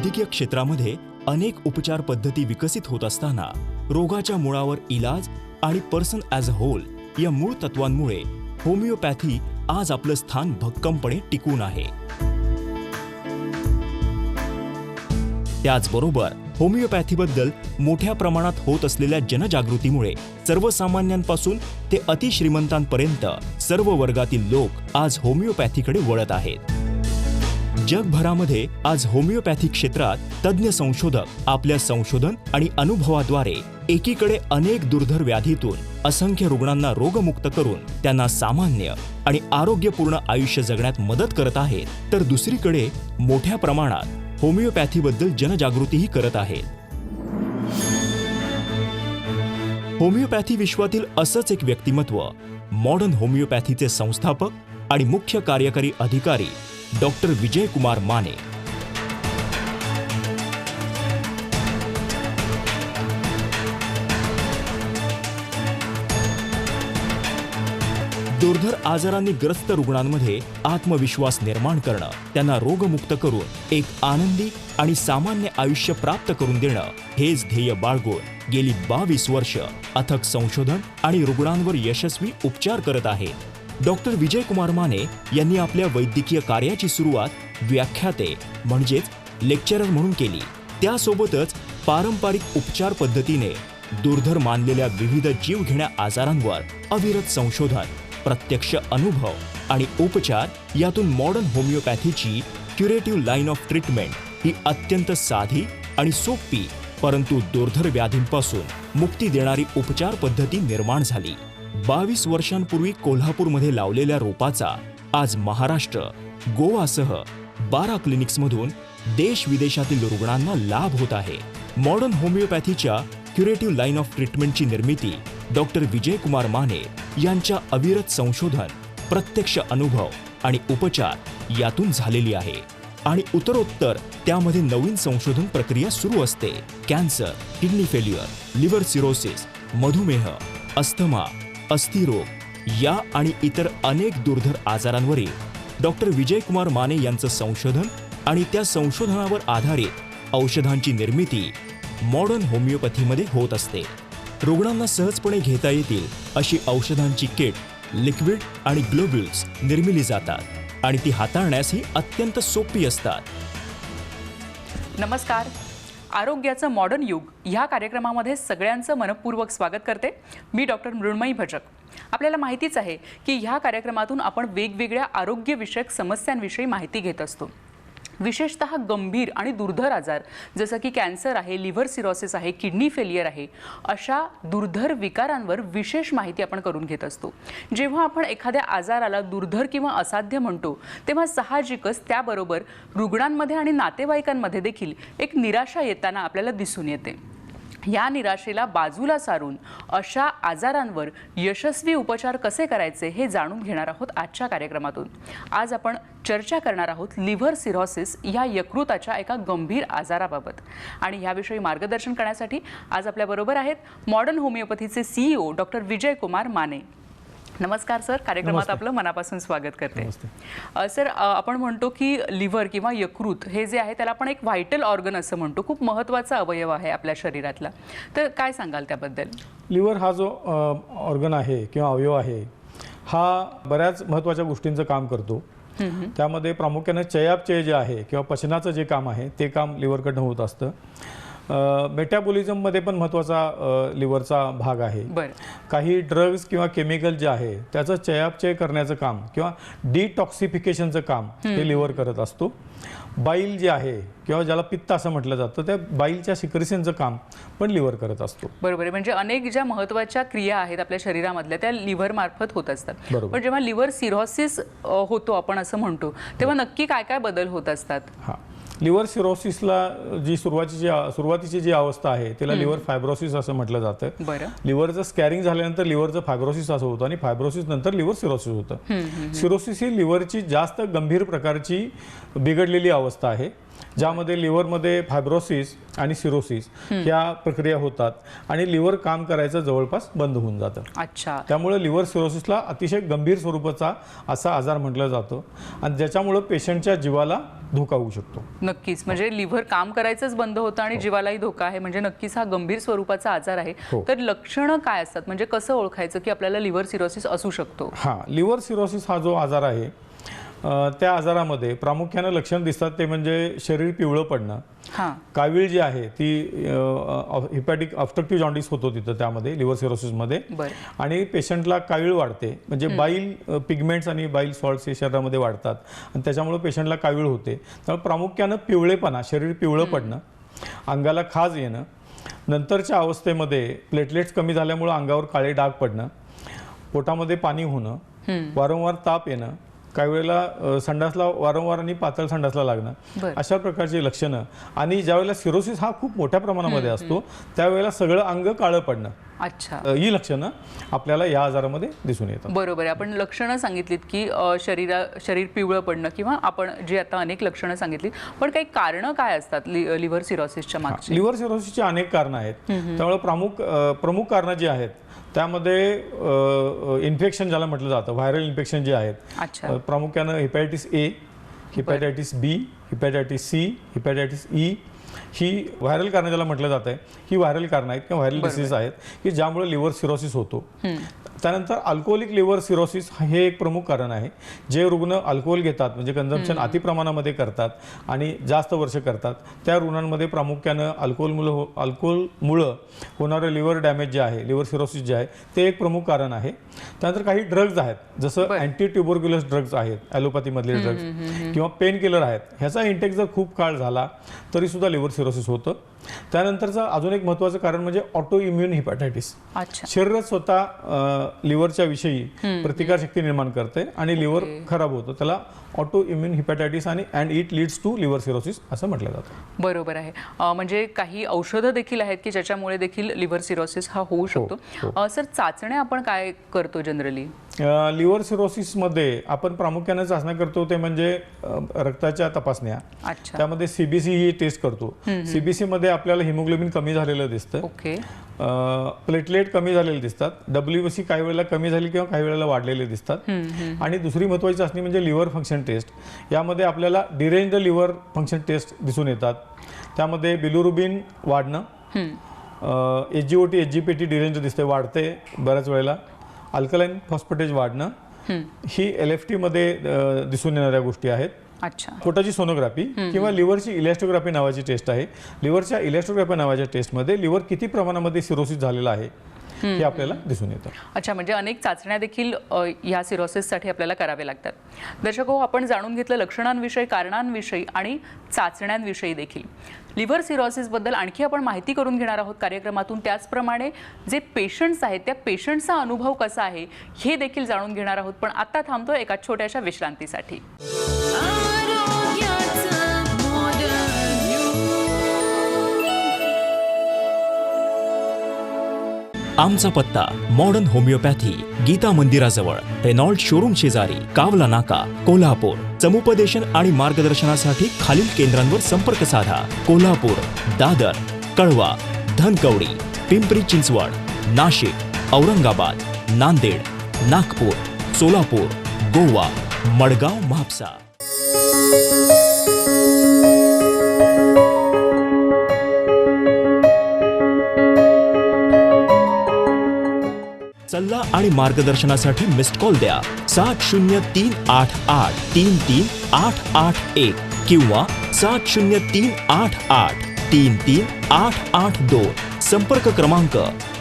वैद्यकीय क्षेत्रामध्ये अनेक उपचार पद्धती विकसित होत असताना रोगाच्या मुळावर इलाज आणि पर्सन ॲज अ होल या मूळ तत्वांमुळे होमिओपॅथी आज आपलं स्थान भक्कमपणे टिकून आहे. त्याचबरोबर होमिओपॅथीबद्दल मोठ्या प्रमाणात होत असलेल्या जनजागृतीमुळे सर्वसामान्यांपासून ते अतिश्रीमंतांपर्यंत सर्व वर्गातील लोक आज होमिओपॅथीकडे वळत आहेत. जगभरामध्ये आज होमिओपॅथी क्षेत्रात तज्ज्ञ संशोधक आपल्या संशोधन आणि अनुभवाद्वारे एकीकडे अनेक दुर्धर व्याधीतून असंख्य रुग्णांना रोगमुक्त करून त्यांना सामान्य आणि आरोग्यपूर्ण आयुष्य जगण्यात मदत करत आहेत, तर दुसरीकडे मोठ्या प्रमाणात होमिओपॅथीबद्दल जनजागृतीही करत आहेत. होमिओपॅथी विश्वातील असंच एक व्यक्तिमत्व मॉडर्न होमिओपॅथीचे संस्थापक आणि मुख्य कार्यकारी अधिकारी डॉक्टर विजय कुमार माने. दुर्धर आजारांनी ग्रस्त रुग्णांमध्ये आत्मविश्वास निर्माण करणं, त्यांना रोगमुक्त करून एक आनंदी आणि सामान्य आयुष्य प्राप्त करून देणं हेच ध्येय बाळगून गेली 22 वर्ष अथक संशोधन आणि रुग्णांवर यशस्वी उपचार करत आहेत. डॉक्टर विजय कुमार माने यांनी आपल्या वैद्यकीय कार्याची सुरुवात व्याख्याते म्हणजेच लेक्चरर म्हणून केली. त्यासोबतच पारंपरिक उपचार पद्धतीने दुर्धर मानलेल्या विविध जीवघेण्या आजारांवर अविरत संशोधन, प्रत्यक्ष अनुभव आणि उपचार यातून मॉडर्न होमिओपॅथीची क्युरेटिव्ह लाईन ऑफ ट्रीटमेंट ही अत्यंत साधी आणि सोपी परंतु दुर्धर व्याधींपासून मुक्ती देणारी उपचार पद्धती निर्माण झाली. 22 वर्षांपूर्वी कोल्हापूरमध्ये लावलेल्या रोपाचा आज महाराष्ट्र, गोवासह 12 क्लिनिक्समधून देश विदेशातील रुग्णांना लाभ होत आहे. मॉडर्न होमिओपॅथीच्या क्युरेटिव्ह लाईन ऑफ ट्रीटमेंटची निर्मिती डॉक्टर विजय कुमार माने यांच्या अविरत संशोधन, प्रत्यक्ष अनुभव आणि उपचार यातून झालेली आहे आणि उत्तरोत्तर त्यामध्ये नवीन संशोधन प्रक्रिया सुरू असते. Cancer, kidney failure, liver cirrhosis, मधुमेह, अस्थमा, अस्थिरोग या आणि इतर अनेक दुर्धर आजारांवरील डॉक्टर विजय कुमार माने यांचं संशोधन आणि त्या संशोधनावर आधारित औषधांची निर्मिती मॉडर्न होमिओपॅथीमध्ये होत असते. रुग्णांना सहजपणे घेता येतील अशी औषधांची किट, लिक्विड आणि ग्लोब्युल्स निर्मिली जातात आणि ती हाताळण्यासही अत्यंत सोपी असतात. नमस्कार. आरोग्याचं मॉडर्न युग ह्या कार्यक्रमामध्ये सगळ्यांचं मनपूर्वक स्वागत करते. मी डॉक्टर मृण्मयी भजक. आपल्याला माहितीच आहे की ह्या कार्यक्रमातून आपण वेगवेगळ्या आरोग्यविषयक समस्यांविषयी माहिती घेत असतो. विशेषतः गंभीर आणि दुर्धर आजार जसं की कॅन्सर आहे, लिव्हर सिरोसिस आहे, किडनी फेलियर आहे, अशा दुर्धर विकारांवर विशेष माहिती आपण करून घेत असतो. जेव्हा आपण एखाद्या आजाराला दुर्धर किंवा असाध्य म्हणतो तेव्हा साहजिकच त्याबरोबर रुग्णांमध्ये आणि नातेवाईकांमध्ये देखील एक निराशा येताना आपल्याला दिसून येते. या निराशेला बाजूला सारून अशा आजारांवर यशस्वी उपचार कसे करायचे हे जाणून घेणार आहोत आजच्या कार्यक्रमातून. आज आपण चर्चा करणार आहोत लिव्हर सिरोसिस या यकृताच्या एका गंभीर आजाराबाबत आणि याविषयी मार्गदर्शन करण्यासाठी आज आपल्याबरोबर आहेत modern होमिओपॅथीचे CEO doctor Vijay Kumar Mane. नमस्कार सर, कार्यक्रमात आपलं मनापासून स्वागत करते. सर, आपण म्हणतो की लिव्हर किंवा यकृत हे जे आहे त्याला आपण एक व्हायटल ऑर्गन असं म्हणतो, खूप महत्त्वाचा अवयव आहे आपल्या शरीरातला. तर काय सांगाल त्याबद्दल? लिव्हर हा जो ऑर्गन आहे किंवा अवयव आहे हा बऱ्याच महत्त्वाच्या गोष्टींचं काम करतो. त्यामध्ये प्रामुख्याने चयापचय जे आहे किंवा पचनाचं जे काम आहे ते काम लिव्हरकडनं होत असतं. मेटाबॉलिझममध्ये पण महत्त्वाचा लिव्हरचा भाग आहे. काही ड्रग्ज किंवा केमिकल जे आहे त्याचं चयापचय करण्याचं काम किंवा डिटॉक्सिफिकेशनचं काम हे लिव्हर करत असतो. बाईल जे आहे किंवा ज्याला पित्त असं म्हटलं जातं त्या बाईलच्या सिक्रेशनचं काम पण लिव्हर करत असतो. बरोबर आहे. म्हणजे अनेक ज्या महत्त्वाच्या क्रिया आहेत आपल्या शरीरामधल्या त्या लिव्हर मार्फत होत असतात. पण जेव्हा लिव्हर सिरोसिस होतो आपण असं म्हणतो तेव्हा नक्की काय काय बदल होत असतात? लिव्हर सिरोसिसला जी सुरुवातीची जी अवस्था आहे त्याला लिव्हर फायब्रोसिस असं म्हटलं जातं. लिव्हरचं स्कॅरिंग झाल्यानंतर लिव्हरचं फायब्रोसिस असं होतं आणि फायब्रोसिस नंतर लिव्हर सिरोसिस होतं. सिरोसिस ही लिव्हरची जास्त गंभीर प्रकारची बिघडलेली अवस्था आहे ज्यामध्ये लिव्हरमध्ये फायब्रोसिस आणि सिरोसिस या प्रक्रिया होतात आणि लिव्हर काम करायचं जवळपास बंद होऊन जातं. अच्छा. त्यामुळे लिव्हर सिरोसिसला अतिशय गंभीर स्वरूपाचा असा आजार म्हटलं जातं आणि ज्याच्यामुळे पेशंटच्या जीवाला धोका होऊ शकतो. नक्कीच, म्हणजे लिव्हर काम करायचंच बंद होतं आणि जीवालाही धोका आहे, म्हणजे नक्कीच हा गंभीर स्वरूपाचा आजार आहे. तर लक्षणं काय असतात, म्हणजे कसं ओळखायचं की आपल्याला लिव्हर सिरोसिस असू शकतो? लिव्हर सिरोसिस हा जो आजार आहे त्या आजारामध्ये प्रामुख्याने लक्षण दिसतात ते म्हणजे शरीर पिवळं पडणं, कावीळ जी आहे ती हिपॅटिक ऑब्स्ट्रक्टिव्ह जॉन्डिस होतो तिथं त्यामध्ये लिव्हर सिरोसिसमध्ये, आणि पेशंटला कावीळ वाढते, म्हणजे बाईल पिगमेंट्स आणि बाईल सॉल्ट्स हे शरीरामध्ये वाढतात आणि त्याच्यामुळे पेशंटला कावीळ होते. त्यामुळे प्रामुख्यानं पिवळेपणा, शरीर पिवळं पडणं, अंगाला खाज येणं, नंतरच्या अवस्थेमध्ये प्लेटलेट्स कमी झाल्यामुळे अंगावर काळे डाग पडणं, पोटामध्ये पाणी होणं, वारंवार ताप येणं, काही वेळेला संडासला वारंवार आणि पातळ संडासला लागणं, अशा प्रकारची लक्षणं. आणि ज्यावेळेला सिरोसिस हा खूप मोठ्या प्रमाणामध्ये असतो त्यावेळेला सगळं अंग काळं पडणं, ही लक्षणं आपल्याला या आजारामध्ये दिसून येतात. बरोबर आहे. आपण लक्षणं सांगितलीत की शरीर पिवळं पडणं किंवा आपण जी आता अनेक लक्षणं सांगितली, पण काही कारणं काय असतात लिव्हर सिरोसिसच्या मागची? लिव्हर सिरोसिसची अनेक कारणं आहेत. त्यामुळे प्रमुख कारणं जी आहेत त्यामध्ये इन्फेक्शन ज्याला म्हटलं जातं, व्हायरल इन्फेक्शन जे आहेत, प्रामुख्यानं हेपॅटायटिस ए, हेपॅटायटिस बी, हेपॅटायटिस सी, हेपॅटायटिस ई, ही व्हायरल कारणं ज्याला म्हटलं जात आहे, ही व्हायरल कारणं आहेत किंवा व्हायरल डिसीज आहेत की ज्यामुळे लिव्हर सिरोसिस होतो. त्यानंतर अल्कोहोलिक लिव्हर सिरोसिस हे एक प्रमुख कारण आहे. जे रुग्ण अल्कोहोल घेतात, म्हणजे कन्झम्पशन अतिप्रमाणामध्ये करतात आणि जास्त वर्ष करतात, त्या रुग्णांमध्ये प्रामुख्यानं अल्कोहोलमुळं होणारं लिव्हर डॅमेज जे आहे, लिव्हर सिरोसिस जे आहे, ते एक प्रमुख कारण आहे. त्यानंतर काही ड्रग्ज आहेत, जसं अँटी ट्युबरक्युलस ड्रग्ज आहेत, ॲलोपॅथीमधले ड्रग्ज किंवा पेन किलर आहेत, ह्याचा इंटेक जर खूप काळ झाला तरी सुद्धा लिव्हर सिरोसिस होतं. त्यानंतरचं अजून एक महत्त्वाचं कारण म्हणजे ऑटो इम्युन हिपॅटायटिस. शरीरात स्वतः लिव्हरच्या विषयी प्रतिकारशक्ती निर्माण करते आणि लिव्हर खराब होतं, त्याला ऑटो इम्युन हिपॅटायटिस आणि and it leads to liver cirrhosis असं म्हटलं जातं. बरोबर आहे. म्हणजे काही औषधं देखील आहेत की ज्याच्यामुळे देखील लिव्हर सिरोसिस हा होऊ शकतो. सर, चाचण्या आपण काय करतो जनरली? लिव्हर सिरोसिसमध्ये आपण प्रामुख्याने चाचण्या करतो ते म्हणजे रक्ताच्या तपासण्या. त्यामध्ये सीबीसी ही टेस्ट करतो. सीबीसी मध्ये आपल्याला हिमोग्लोबिन कमी झालेलं दिसतं, प्लेटलेट कमी झालेले दिसतात, डब्ल्यूबीसी काही वेळेला कमी झाली किंवा काही वेळेला वाढलेले दिसतात. आणि दुसरी महत्त्वाची चाचणी म्हणजे लिव्हर फंक्शन टेस्ट. यामध्ये आपल्याला डिरेंज्ड लिव्हर फंक्शन टेस्ट दिसून येतात. त्यामध्ये बिलिरुबिन वाढणं, एसजीओटी एसजीपीटी डिरेंज दिसते, वाढते बऱ्याच वेळेला, अल्कलाइन फॉस्फेटेज वाढणं, ही LFT मध्ये दिसून येणाऱ्या गोष्टी आहेत. पोटाची सोनोग्राफी किंवा लिव्हरची इलॅस्टोग्राफी नावाची टेस्ट आहे. लिव्हरच्या इलॅस्टोग्राफी नावाच्या टेस्टमध्ये लिव्हर किती प्रमाणामध्ये सिरोसिस झालेला आहे हे आपल्याला दिसून येतं. अच्छा, म्हणजे अनेक चाचण्या देखील या सिरोसिससाठी आपल्याला करावे लागतात. दर्शक हो, आपण जाणून घेतलं लक्षणांविषयी, कारणांविषयी आणि चाचण्यांविषयी देखील. लिव्हर सिरोसिसबद्दल आणखी आपण माहिती करून घेणार आहोत कार्यक्रमातून. त्याचप्रमाणे जे पेशंट्स आहेत त्या पेशंट्सचा अनुभव कसा आहे हे देखील जाणून घेणार आहोत. पण आता थांबतो एका छोट्याशा विश्रांतीसाठी. आमचा पत्ता मॉडर्न होमिओपॅथी, गीता मंदिराजवळ, रेनॉल्ड शोरूम शेजारी, कावला नाका, कोल्हापूर. समुपदेशन आणि मार्गदर्शनासाठी खालील केंद्रांवर संपर्क साधा. कोल्हापूर, दादर, कळवा, धनकवडी, पिंपरी चिंचवड, नाशिक, औरंगाबाद, नांदेड, नागपूर, सोलापूर, गोवा, मडगाव, म्हापसा. सल्ला आणि मार्गदर्शनासाठी मिस्ड कॉल द्या 7038833881 किंवा 7038833882. संपर्क क्रमांक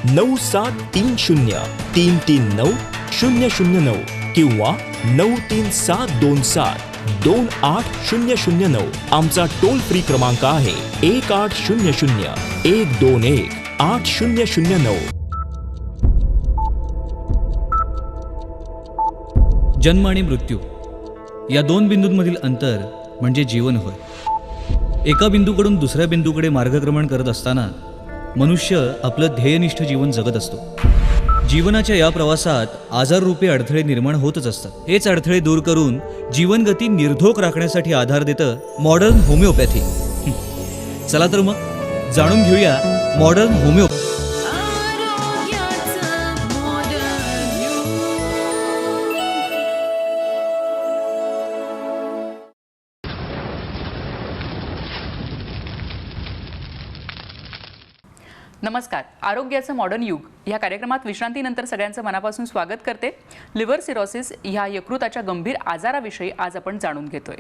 9730339009 किंवा 937272800. आमचा टोल फ्री क्रमांक आहे 1800-121-8009. जन्म आणि मृत्यू या दोन बिंदूंमधील अंतर म्हणजे जीवन होय. एका बिंदूकडून दुसऱ्या बिंदूकडे मार्गक्रमण करत असताना मनुष्य आपलं ध्येयनिष्ठ जीवन जगत असतो. जीवनाच्या या प्रवासात आजाररूपी अडथळे निर्माण होतच असतात. हेच अडथळे दूर करून जीवनगती निर्धोक राखण्यासाठी आधार देतं मॉडर्न होमिओपॅथी. चला तर मग जाणून घेऊया मॉडर्न होमिओपॅथी. नमस्कार. आरोग्याचं मॉडर्न युग ह्या कार्यक्रमात विश्रांतीनंतर सगळ्यांचं मनापासून स्वागत करते. लिव्हर सिरोसिस ह्या यकृताच्या गंभीर आजाराविषयी आज आपण जाणून घेतोय.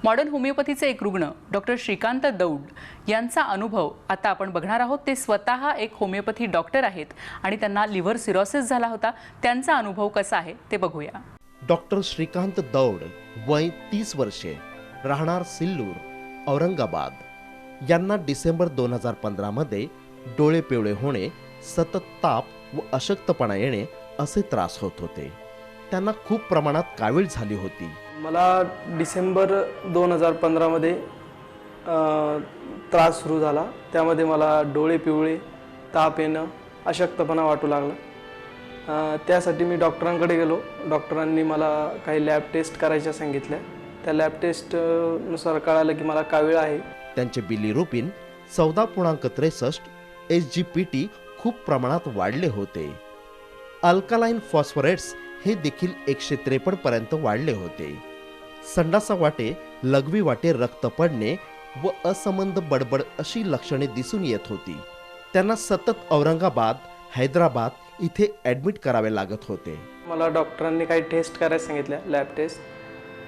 मॉडर्न होमिओपॅथीचे एक रुग्ण डॉक्टर श्रीकांत दौड यांचा अनुभव आता आपण बघणार आहोत. ते स्वतः एक होमिओपॅथी डॉक्टर आहेत आणि त्यांना लिव्हर सिरोसिस झाला होता. त्यांचा अनुभव कसा आहे ते बघूया. डॉक्टर श्रीकांत दौड, वय 30 वर्षे, राहणार सिल्लूर, औरंगाबाद, यांना डिसेंबर 2015 मध्ये डोळे पिवळे होणे, सतत ताप व अशक्तपणा येणे असे त्रास होत होते. त्यांना खूप प्रमाणात कावीळ झाली होती. मला डिसेंबर 2015 मध्ये त्रास सुरू झाला. त्यामध्ये मला डोळे पिवळे, ताप येणं, अशक्तपणा वाटू लागला. त्यासाठी मी डॉक्टरांकडे गेलो. डॉक्टरांनी मला काही लॅब टेस्ट करायच्या सांगितल्या. त्या लॅब टेस्टनुसार कळालं की मला कावीळ आहे. त्यांचे बिलिरुबिन 14.63 SGPT खूप प्रमाणात वाढले होते. अल्कालाइन फॉस्फरेट्स हे देखील 153 पर्यंत वाढले होते. संडासा वाटे, लघवी वाटे रक्त पडणे व असंबंध बडबड अशी लक्षणे दिसून येत होती. त्यांना सतत औरंगाबाद, हैदराबाद इथे ॲडमिट करावे लागत होते. मला डॉक्टरांनी काही टेस्ट करायला सांगितल्या, लॅब टेस्ट.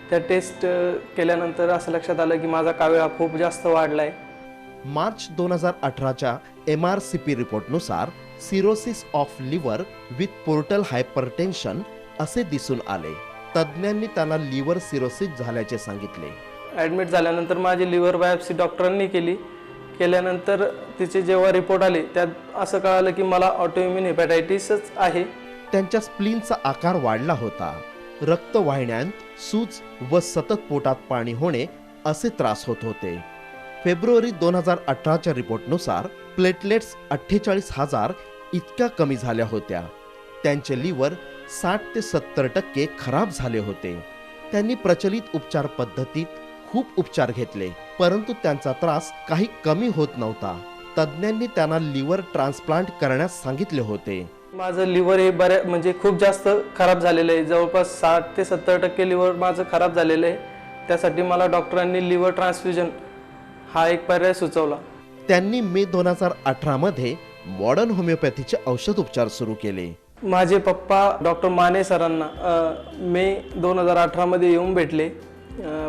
त्या टेस्ट केल्यानंतर असं लक्षात आलं की माझा कावीळ हा खूप जास्त वाढला आहे. मार्च 2018च्या MRCP रिपोर्टनुसार cirrhosis of liver with portal hypertension असे दिसून आले. तज्ज्ञांनी त्यांना लिव्हर सिरोसिस झाल्याचे सांगितले. ॲडमिट झाल्यानंतर माझी लिव्हर बायोप्सी डॉक्टरांनी केल्यानंतर तिचे जेव्हा रिपोर्ट आले त्यात असं कळालं की मला ऑटोइम्युन हेपॅटायटिसच आहे. त्यांच्या स्प्लीनचा आकार वाढला होता. रक्तवाहिन्यांत सूज व सतत पोटात पाणी होणे असे त्रास होत होते. फेब्रुवारी 2018च्या रिपोर्टनुसार प्लेटलेट्स 48,000 इतक्या कमी झाल्या होत्या. त्यांचे लिव्हर 60 ते 70% खराब झाले होते. त्यांनी प्रचलित उपचार पद्धतीत खूप उपचार घेतले, परंतु त्यांचा त्रास काही कमी होत नव्हता. तज्ज्ञांनी त्यांना लिव्हर ट्रान्सप्लांट करण्यास सांगितले होते. माझं लिव्हर हे म्हणजे खूप जास्त खराब झालेलं आहे. जवळपास 60 ते 70% लिव्हर माझं खराब झालेलं आहे. त्यासाठी मला डॉक्टरांनी लिव्हर ट्रान्सफ्युजन हा एक पर्याय सुचवला. त्यांनी मे 2018 मध्ये मॉडर्न होमिओपॅथीचे औषध उपचार सुरू केले. माझे पप्पा डॉक्टर माने सरांना मे 2018 मध्ये येऊन भेटले.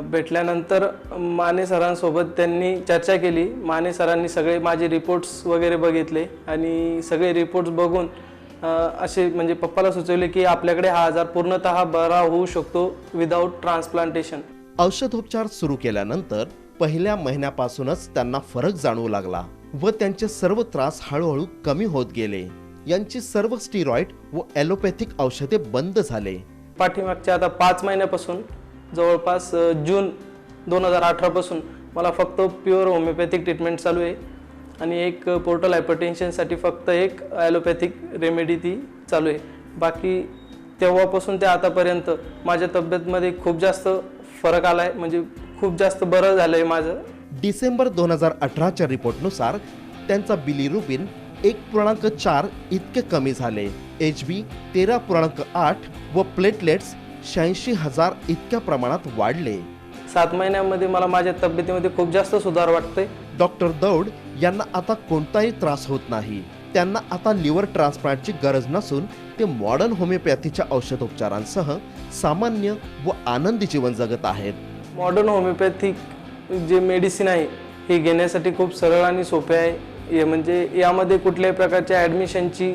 भेटल्यानंतर माने सरांसोबत त्यांनी चर्चा केली. माने सरांनी सगळे माझे रिपोर्ट्स वगैरे बघितले आणि सगळे रिपोर्ट्स बघून असे म्हणजे पप्पाला सुचवले की आपल्याकडे हा आजार पूर्णतः बरा होऊ शकतो विदाऊट ट्रान्सप्लांटेशन. औषधोपचार सुरू केल्यानंतर पहिल्या महिन्यापासूनच त्यांना फरक जाणवू लागला व त्यांचे सर्व त्रास हळूहळू कमी होत गेले. यांची सर्व स्टिरॉइड व ॲलोपॅथिक औषधे बंद झाले. पाठीमागच्या आता 5 महिन्यापासून जवळपास जून 2018 पासून मला फक्त प्युअर होमिओपॅथिक ट्रीटमेंट चालू आहे आणि एक पोर्टल हायपरटेन्शनसाठी फक्त एक ॲलोपॅथिक रेमेडी ती चालू आहे. बाकी तेव्हापासून ते आतापर्यंत माझ्या तब्येतमध्ये खूप जास्त फरक आला आहे. म्हणजे खूप जास्त बरं झालं आहे माझं. डिसेंबर 2018च्या रिपोर्टनुसार त्यांचा बिलिरुबिन 1.4 इतके कमी झाले. HB 13.8 व प्लेटलेट्स 86,000 इतक्या प्रमाणात वाढले. 7 महिन्यामध्ये मला माझ्या तब्येतीमध्ये खूप जास्त सुधार वाटतोय. डॉक्टर दौड यांना आता कोणताही त्रास होत नाही. त्यांना आता लिव्हर ट्रान्सप्लांटची गरज नसून ते मॉडर्न होमिओपॅथीच्या औषधोपचारांसह सामान्य व आनंदी जीवन जगत आहेत. मॉडर्न होमिओपॅथिक जे मेडिसिन आहे हे घेण्यासाठी खूप सरळ आणि सोपे आहे. हे म्हणजे यामध्ये कुठल्याही प्रकारच्या ॲडमिशनची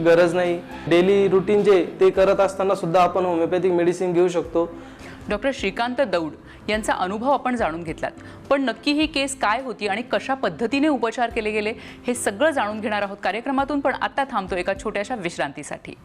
गरज नाही. डेली रुटीन जे ते करत असताना सुद्धा आपण होमिओपॅथिक मेडिसिन घेऊ शकतो. डॉक्टर श्रीकांत दौड यांचा अनुभव आपण जाणून घेतलात. पण नक्की ही केस काय होती आणि कशा पद्धतीने उपचार केले गेले हे सगळं जाणून घेणार आहोत कार्यक्रमातून. पण आता थांबतो एका छोट्याशा विश्रांतीसाठी.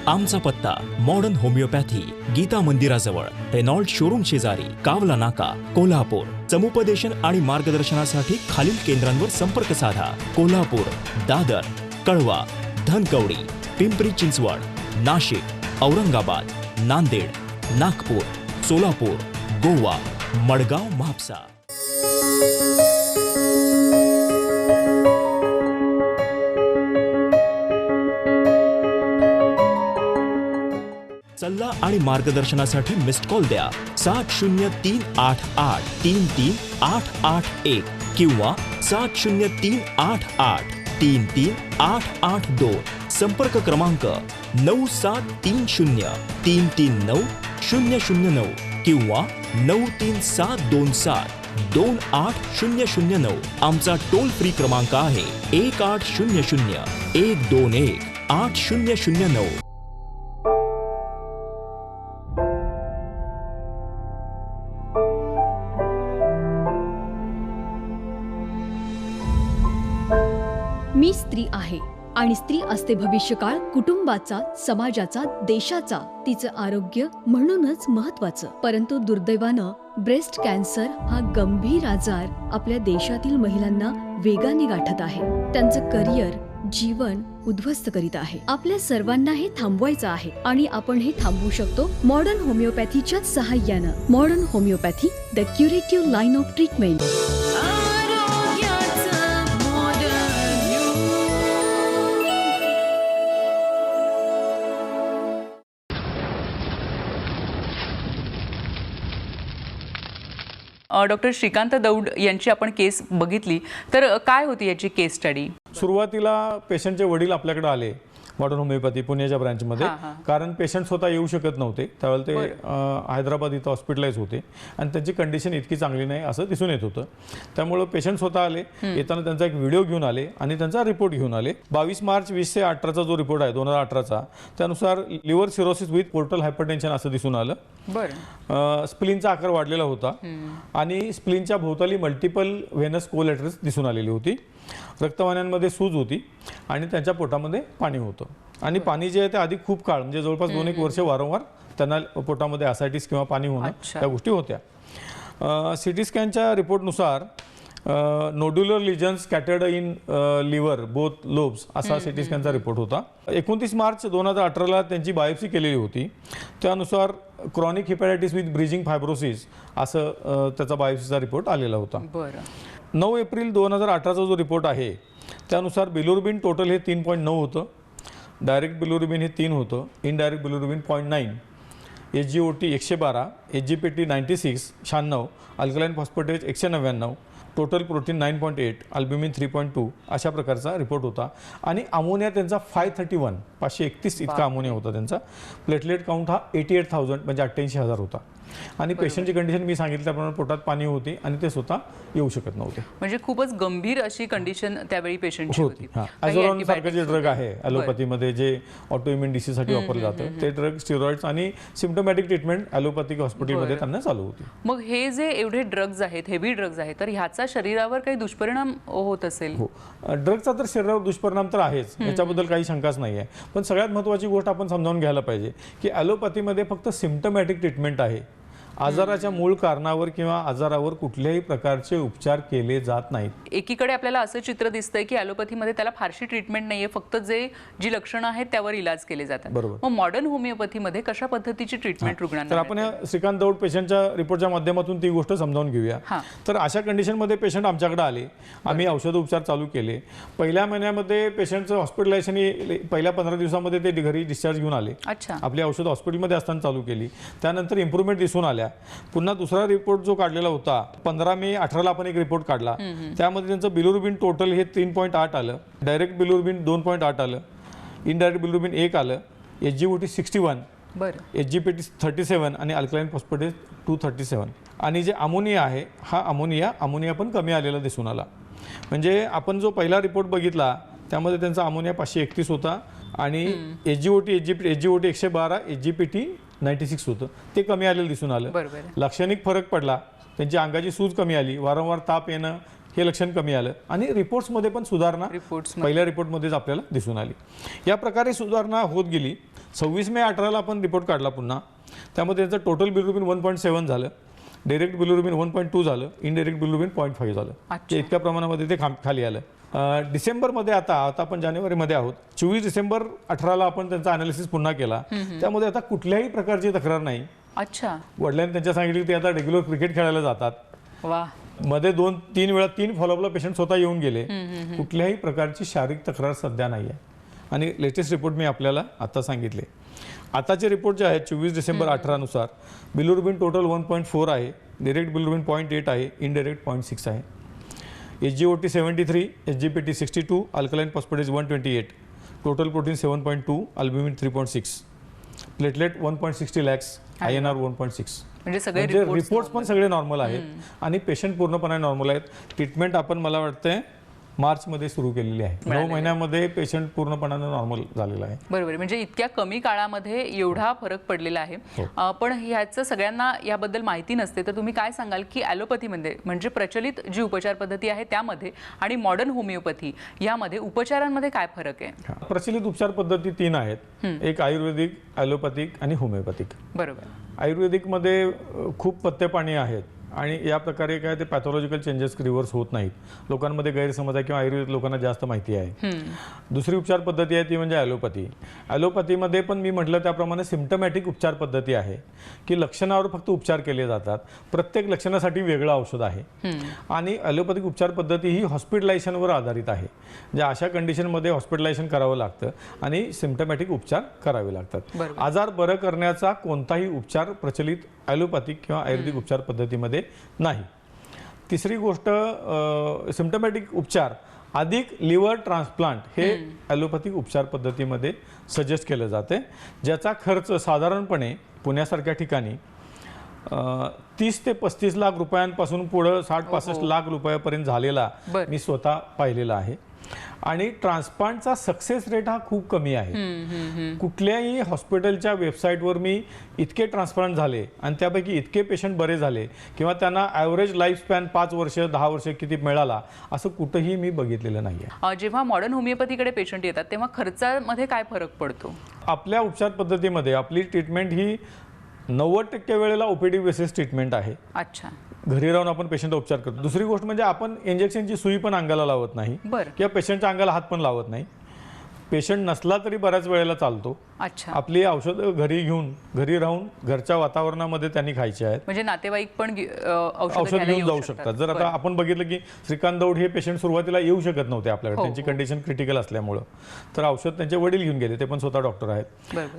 आमचा पत्ता मॉडर्न होमिओपॅथी, गीता मंदिराजवळ, रेनॉल्ड शोरूम शेजारी, कावला नाका, कोल्हापूर. समुपदेशन आणि मार्गदर्शनासाठी खालील केंद्रांवर संपर्क साधा. कोल्हापूर, दादर, कळवा, धनकवडी, पिंपरी चिंचवड, नाशिक, औरंगाबाद, नांदेड, नागपूर, सोलापूर, गोवा, मडगाव, म्हापसा. सल्ला आणि मार्गदर्शनासाठी मिस्ड कॉल द्या 70388338881 किंवा 70388338882. संपर्क क्रमांक 9730339009 किंवा 937272800. आमचा टोल फ्री क्रमांक आहे 1800-121-8009. मी स्त्री आहे आणि स्त्री असते भविष्यकाळ कुटुंबाचा, समाजाचा, देशाचा. तिचं आरोग्य म्हणूनच महत्वाचं. परंतु दुर्दैवानं ब्रेस्ट कॅन्सर हा गंभीर आजार आपल्या देशातील महिलांना वेगाने गाठत आहे. त्यांचं करिअर, जीवन उद्ध्वस्त करीत आहे. आपल्या सर्वांना हे थांबवायचं आहे आणि आपण हे थांबवू शकतो मॉडर्न होमिओपॅथीच्या सहाय्यानं. Modern homeopathy, the curative line of treatment. Doctor Shrikant Daud यांची आपण केस बघितली, तर काय होती याची केस स्टडी? सुरुवातीला पेशंटचे वडील आपल्याकडे आले मॉडर्न होमिओपॅथी पुण्याच्या ब्रँचमध्ये, कारण पेशंट स्वतः येऊ शकत नव्हते. त्यावेळेला ते हैदराबाद इथं हॉस्पिटलाइज होते आणि त्यांची कंडिशन इतकी चांगली नाही असं दिसून येत होतं. त्यामुळे पेशंट स्वतः आले. येताना त्यांचा एक व्हिडिओ घेऊन आले आणि त्यांचा रिपोर्ट घेऊन आले. 22 मार्च 2018चा जो रिपोर्ट आहे 2018चा, त्यानुसार liver cirrhosis with portal hypertension असं दिसून आलं. स्प्लीनचा आकार वाढलेला होता आणि स्प्लीनच्या भोवताली मल्टिपल व्हेनस कोलॅटरल्स दिसून आलेली होती. रक्तवाहिन्यांमध्ये सूज होती आणि त्यांच्या पोटामध्ये पाणी होतं. आणि पाणी जे आहे ते आधी खूप काळ, म्हणजे जवळपास 2-1 वर्ष वारंवार त्यांना पोटामध्ये ॲसायटिस किंवा पाणी होणं त्या गोष्टी होत्या. CT स्कॅनच्या रिपोर्टनुसार nodular lesions scattered in liver both lobes असा CT स्कॅनचा रिपोर्ट होता. 29 मार्च 2018ला त्यांची बायोप्सी केलेली होती. त्यानुसार chronic hepatitis with bridging fibrosis असं त्याचा बायोप्सीचा रिपोर्ट आलेला होता. 9 एप्रिल 2018चा जो रिपोर्ट आहे त्यानुसार बिलिरुबिन टोटल हे 3.9 होतं. डायरेक्ट बिलिरुबिन हे 3 होतं. Indirect bilirubin 0.9, SGOT 112, SGPT 96, alkaline phosphatase 199, total protein 9.8, albumin 3.2 अशा प्रकारचा रिपोर्ट होता. आणि अमोनिया त्यांचा 531 इतका अमोनिया होता त्यांचा. प्लेटलेट काउंट हा 88,000 म्हणजे 88,000 होता. आणि पेशंटची कंडिशन मी सांगितल्याप्रमाणे पोटात पाणी होती आणि ते स्वतः येऊ शकत नव्हते. म्हणजे खूपच गंभीर अशी कंडिशन त्यावेळी पेशंटची होती. ॲझोरॉन सारखं जे ड्रग आहे ॲलोपॅथीमध्ये जे ऑटोइम्युन डिसीजसाठी वापरलं जातं ते ड्रग, स्टिरॉइड्स आणि सिम्प्टोमॅटिक ट्रीटमेंट ॲलोपॅथिक हॉस्पिटलमध्ये त्यांना चालू होती. मग हे जे एवढे ड्रग्ज आहेत, हेवी ड्रग्ज आहेत, तर ह्याचा शरीरावर काही दुष्परिणाम होत असेल? हो, ड्रगचा तर शरीरावर दुष्परिणाम तर आहेच, याच्याबद्दल काही शंकाच नाही आहे. पण सगळ्यात महत्त्वाची गोष्ट आपण समजावून घ्यायला पाहिजे की ॲलोपॅथीमध्ये फक्त सिम्प्टोमॅटिक ट्रीटमेंट आहे. आजाराच्या मूळ कारणावर किंवा आजारावर कुठल्याही प्रकारचे उपचार केले जात नाहीत. एकीकडे आपल्याला असं चित्र दिसतंय की ॲलोपॅथीमध्ये त्याला फारशी ट्रीटमेंट नाहीये, फक्त जी लक्षणं आहेत त्यावर इलाज केले जातात. मग मॉडर्न होमिओपॅथीमध्ये कशा पद्धतीची ट्रीटमेंट रुग्णांना? तर आपण श्रीकांत दौड पेशंटच्या रिपोर्टच्या माध्यमातून ती गोष्ट समजावून घेऊया. तर अशा कंडिशनमध्ये पेशंट आमच्याकडे आले, आम्ही औषधोपचार चालू केले. पहिल्या महिन्यामध्ये पेशंटचं हॉस्पिटलायझेशन पहिल्या 15 दिवसामध्ये ते घरी डिस्चार्ज घेऊन आले. आपली औषध हॉस्पिटलमध्ये असताना चालू केली. त्यानंतर इम्प्रूव्हमेंट दिसून आल्या. पुन्हा दुसरा रिपोर्ट जो काढलेला होता 15 मे 18ला आपण एक रिपोर्ट काढला. त्यामध्ये त्यांचं बिलिरुबिन टोटल हे 3.8 आलं. डायरेक्ट बिलिरुबिन 2.8 आलं. इनडायरेक्ट बिलिरुबिन 1 आलं. SGOT 61, SGPT 37 आणि अल्कलाइन फॉस्फेटेज 237. आणि जे अमोनिया आहे हा अमोनिया पण कमी आलेला दिसून आला. म्हणजे आपण जो पहिला रिपोर्ट बघितला त्यामध्ये त्यांचा अमोनिया 531 होता आणि SGOT 112, SGPT 96 होतं. ते कमी आलेलं दिसून आलं. लाक्षणिक फरक पडला. त्यांची अंगाची सूज कमी आली. वारंवार ताप येणं हे लक्षण कमी आलं आणि रिपोर्ट्समध्ये पण सुधारणा पहिल्या रिपोर्टमध्येच आपल्याला दिसून आली. या प्रकारे सुधारणा होत गेली. 26 मे 18 आपण रिपोर्ट काढला पुन्हा. त्यामध्ये त्याचं टोटल बिलिरुबिन 1.7 झालं, डायरेक्ट बिलिरुबिन 1.2 झालं, इनडायरेक्ट बिलिरुबिन 0.5 झालं. इतक्या प्रमाणामध्ये ते खाली आलं. डिसेंबरमध्ये आता आपण जानेवारीमध्ये आहोत. 24 डिसेंबर 18 आपण त्यांचा अनालिसिस पुन्हा केला. त्यामध्ये आता कुठल्याही प्रकारची तक्रार नाही. अच्छा. वडिलांनी त्यांच्या सांगितलं की ते आता रेग्युलर क्रिकेट खेळायला जातात. वा. मध्ये 2-3 वेळा 3 फॉलोअपला पेशंट स्वतः येऊन गेले. कुठल्याही प्रकारची शारीरिक तक्रार सध्या नाही आहे. आणि लेटेस्ट रिपोर्ट मी आपल्याला आता सांगितले. आताचे रिपोर्ट जे आहेत 24 डिसेंबर 18 नुसार बिलिरुबिन टोटल 1.4 आहे, डायरेक्ट बिलिरुबिन 0.8 आहे, इनडायरेक्ट 0.6 आहे. SGOT 73, SGPT 62, alkaline phosphatase 128, total protein 7.2, albumin 3.6, platelet 1.60 lakhs, INR 1.6. म्हणजे रिपोर्ट्स पण सगळे नॉर्मल आहेत आणि पेशंट पूर्णपणे नॉर्मल आहेत. ट्रीटमेंट आपण मला वाटतंय मार्चमध्ये सुरू केलेली आहे. 9 महिन्यामध्ये पेशंट पूर्णपणाने नॉर्मल झालेला आहे. बरोबर. म्हणजे इतक्या कमी काळामध्ये एवढा फरक पडलेला आहे. पण ह्याचं सगळ्यांना याबद्दल माहिती नसते, तर तुम्ही काय सांगाल की ॲलोपॅथीमध्ये म्हणजे प्रचलित जी उपचार पद्धती आहे त्यामध्ये आणि मॉडर्न होमिओपॅथी यामध्ये उपचारांमध्ये काय फरक आहे? प्रचलित उपचार पद्धती 3 आहेत. एक आयुर्वेदिक, ॲलोपॅथिक आणि होमिओपॅथिक. बरोबर. आयुर्वेदिकमध्ये खूप पथ्यपाणी आहेत आणि या प्रकारे काय ते पॅथॉलॉजिकल चेंजेस रिव्हर्स होत नाहीत. लोकांमध्ये गैरसमज आहे किंवा आयुर्वेद लोकांना जास्त माहिती आहे. दुसरी उपचार पद्धती आहे ती म्हणजे ॲलोपॅथी. ॲलोपॅथीमध्ये पण मी म्हटलं त्याप्रमाणे सिम्टमॅटिक उपचार पद्धती आहे की लक्षणावर फक्त उपचार केले जातात. प्रत्येक लक्षणासाठी वेगळं औषध आहे. आणि ॲलोपॅथिक उपचार पद्धती ही हॉस्पिटलायझेशनवर आधारित आहे. म्हणजे अशा कंडिशनमध्ये हॉस्पिटलायझेशन करावं लागतं आणि सिम्टमॅटिक उपचार करावे लागतात. आजार बरं करण्याचा कोणताही उपचार प्रचलित ॲलोपॅथिक किंवा आयुर्वेदिक उपचार पद्धतीमध्ये नाही. तिसरी गोष्ट सिम्टमॅटिक उपचार अधिक लिव्हर ट्रान्सप्लांट हे ॲलोपॅथिक उपचार पद्धतीमध्ये सजेस्ट केलं जाते, ज्याचा खर्च साधारणपणे पुण्यासारख्या ठिकाणी 30 ते 35 लाख रुपयांपासून पुढं 60-65 लाख रुपयापर्यंत झालेला मी स्वतः पाहिलेला आहे. आणि ट्रान्सप्लांटचा सक्सेस रेट हा खूप कमी आहे. कुठल्याही हॉस्पिटलच्या वेबसाईटवर मी इतके ट्रान्सप्लांट झाले आणि त्यापैकी इतके पेशंट बरे झाले किंवा त्यांना ॲव्हरेज लाईफ स्पॅन 5 वर्ष 10 वर्ष किती मिळाला असं कुठंही मी बघितलेलं नाही आहे. जेव्हा मॉडर्न होमिओपॅथीकडे पेशंट येतात तेव्हा खर्चामध्ये काय फरक पडतो? आपल्या उपचार पद्धतीमध्ये आपली ट्रीटमेंट ही 90% वेळेला OPD बेसिस ट्रीटमेंट आहे. अच्छा. घरी राहून आपण पेशंट उपचार करतो. दुसरी गोष्ट म्हणजे आपण इंजेक्शनची सुई पण अंगाला लावत नाही किंवा पेशंटच्या अंगाला हात पण लावत नाही. पेशंट नसला तरी बऱ्याच वेळेला चालतो. अच्छा. आपली औषधं घरी घेऊन घरी राहून घरच्या वातावरणामध्ये त्यांनी खायची आहेत. म्हणजे नातेवाईक पण औषध घेऊन जाऊ शकतात. जर आता आपण बघितलं की श्रीकांत दौड हे पेशंट सुरुवातीला येऊ शकत नव्हते आपल्याकडे, त्यांची कंडिशन क्रिटिकल असल्यामुळं, तर औषध त्यांचे वडील घेऊन गेले, ते पण स्वतः डॉक्टर आहेत,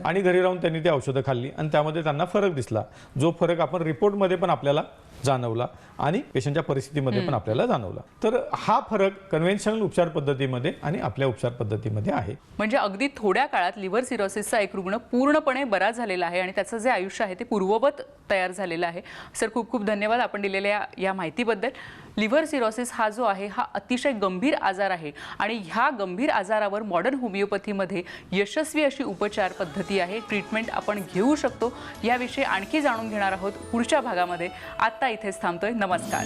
आणि घरी राहून त्यांनी ती औषधं खाल्ली आणि त्यामध्ये त्यांना फरक दिसला. जो फरक आपण रिपोर्टमध्ये पण आपल्याला जाणवला आणि पेशंटच्या परिस्थितीमध्ये पण आपल्याला जाणवला. तर हा फरक कन्व्हेन्शनल उपचार पद्धतीमध्ये आणि आपल्या उपचार पद्धतीमध्ये आहे. म्हणजे अगदी थोड्या काळात लिव्हर सिरोसिसचा एक रुग्ण पूर्णपणे बरा झालेला आहे आणि त्याचं जे आयुष्य आहे ते पूर्ववत तयार झालेलं आहे. सर, खूप खूप धन्यवाद आपण दिलेल्या या माहितीबद्दल. लिव्हर सिरोसिस हा जो आहे हा अतिशय गंभीर आजार आहे आणि ह्या गंभीर आजारावर मॉडर्न होमिओपॅथीमध्ये यशस्वी अशी उपचार पद्धती आहे, ट्रीटमेंट आपण घेऊ शकतो. याविषयी आणखी जाणून घेणार आहोत पुढच्या भागामध्ये. आत्ता इथेच थांबतोय. नमस्कार.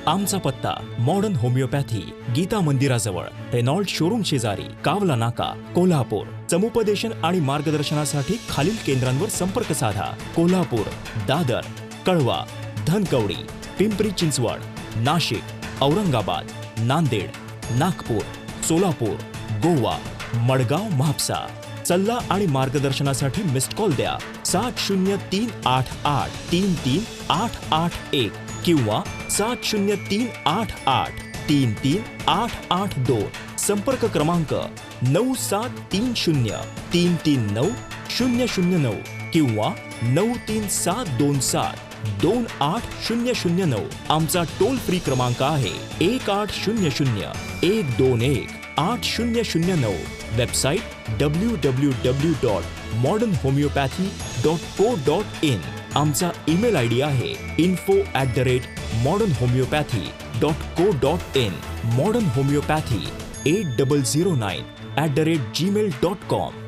आमचा पत्ता मॉडर्न होमिओपॅथी, गीता मंदिराजवळ, रेनॉल्ड शोरूम शेजारी, कावला नाका, कोल्हापूर. समुपदेशन आणि मार्गदर्शनासाठी खालील केंद्रांवर संपर्क साधा. कोल्हापूर, दादर, कळवा, धनकवडी, पिंपरी चिंचवड, नाशिक, औरंगाबाद, नांदेड, नागपूर, सोलापूर, गोवा, मडगाव, म्हापसा. सल्ला आणि मार्गदर्शनासाठी मिस्ड कॉल द्या 7038833881 किंवा 7038833882. संपर्क क्रमांक 9730339009 किंवा 9372728009. आमचा टोल फ्री क्रमांक आहे 1800-121-8009. Website www.modernhomeopathy.co.in. आमचा ईमेल ID आहे info@modernhomeopathy.co.in. modern homeopathy 8009@gmail.com.